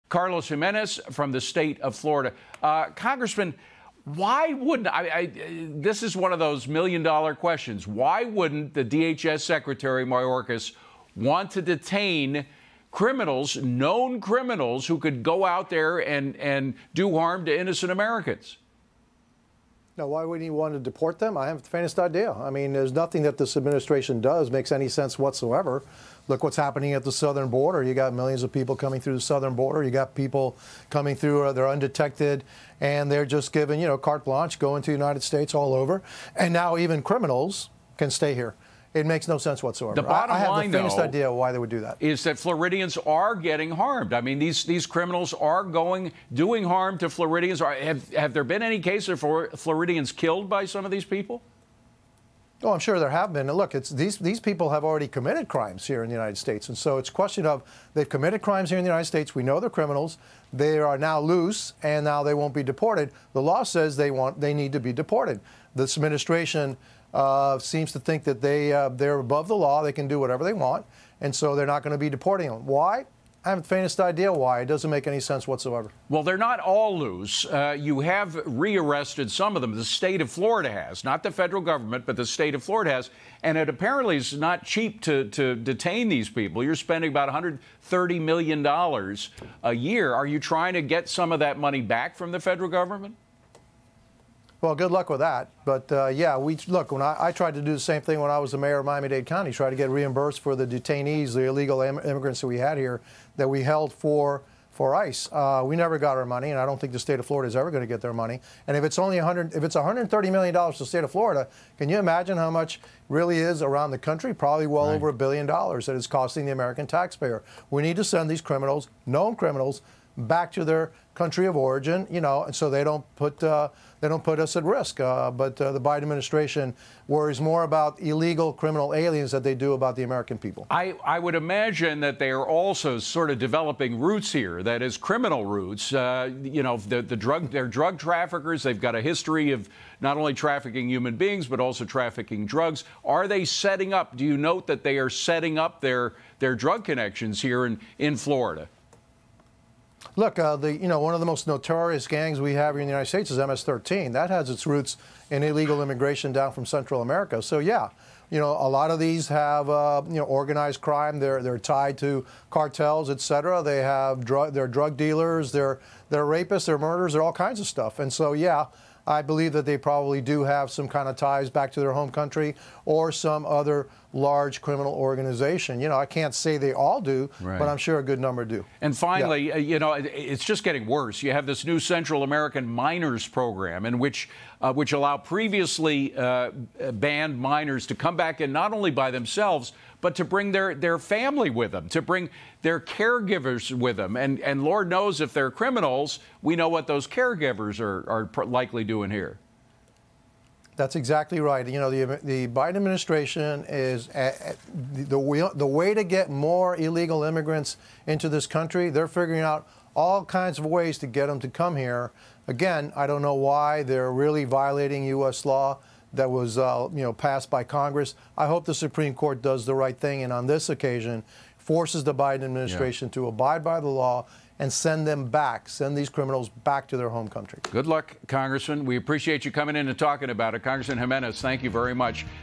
Carlos Gimenez from the state of Florida. Congressman, why wouldn't this is one of those million-dollar questions. Why wouldn't the DHS Secretary Mayorkas want to detain criminals, known criminals, who could go out there and do harm to innocent Americans? Now, why wouldn't he want to deport them? I haven't the faintest idea. I mean, there's nothing that this administration does makes any sense whatsoever. Look what's happening at the southern border. You got millions of people coming through the southern border. You got people coming through, they're undetected, and they're just given, carte blanche, going to the United States all over. And now even criminals can stay here. It makes no sense whatsoever. The bottom line, I have the faintest idea why they would do that. Is that Floridians are getting harmed. I mean, these criminals are doing harm to Floridians. Have there been any cases for Floridians killed by some of these people? Oh, I'm sure there have been. And look, these people have already committed crimes here in the United States. And so it's a question of they've committed crimes here in the United States. We know they're criminals. They are now loose, and now they won't be deported. The law says they need to be deported. This administration seems to think that they're above the law. They can do whatever they want. And so they're not going to be deporting them. Why? I haven't the faintest idea why. It doesn't make any sense whatsoever. Well, they're not all loose. You have rearrested some of them. The state of Florida has, not the federal government, but the state of Florida has. And it apparently is not cheap to detain these people. You're spending about $130 million a year. Are you trying to get some of that money back from the federal government? Well, good luck with that. But, yeah, look, when I tried to do the same thing when I was the mayor of Miami-Dade County, try to get reimbursed for the detainees, the illegal immigrants that we had here, that we held for ICE. We never got our money, and I don't think the state of Florida is ever going to get their money. And if it's $130 million to the state of Florida, can you imagine how much really is around the country? Probably well over $1 billion that is costing the American taxpayer. We need to send these criminals, known criminals, back to their country of origin, and so they don't put us at risk. But the Biden administration worries more about illegal criminal aliens than they do about the American people. I would imagine that they are also sort of developing roots here, that is, criminal roots. They're drug traffickers. They've got a history of not only trafficking human beings, but also trafficking drugs. Are they setting up? Do you note that they are setting up their drug connections here in Florida? Look, one of the most notorious gangs we have here in the United States is MS-13. That has its roots in illegal immigration down from Central America. So, yeah, a lot of these have, organized crime. They're tied to cartels, et cetera. They have they're drug dealers. They're rapists. They're murderers. They're all kinds of stuff. And so, yeah, I believe that they probably do have some kind of ties back to their home country or some other large criminal organization. I can't say they all do, but I'm sure a good number do. And finally, it's just getting worse. You have this new Central American minors program in which allow previously banned minors to come back in not only by themselves, but to bring their family with them, to bring their caregivers with them. And Lord knows if they're criminals, we know what those caregivers are likely doing here. That's exactly right. The Biden administration is the way to get more illegal immigrants into this country. They're figuring out all kinds of ways to get them to come here. Again, I don't know why they're really violating U.S. law that was passed by Congress. I hope the Supreme Court does the right thing, and on this occasion forces the Biden administration to abide by the law and send these criminals back to their home country. Good luck, Congressman. We appreciate you coming in and talking about it. Congressman Gimenez, thank you very much.